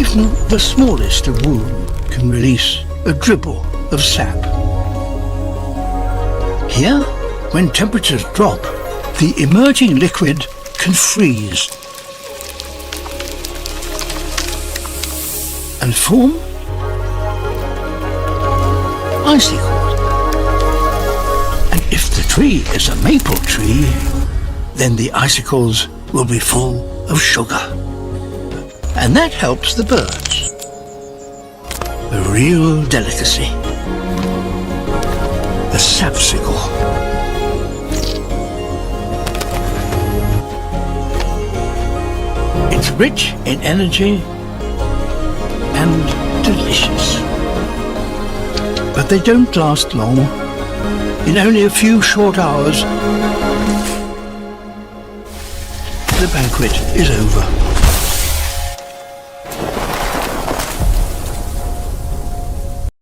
Even the smallest of wound can release a dribble of sap. Here, when temperatures drop, the emerging liquid can freeze and form icicles. And if the tree is a maple tree, then the icicles will be full of sugar. And that helps the birds. A real delicacy. The sapsicle. It's rich in energy and delicious. But they don't last long. In only a few short hours, the banquet is over.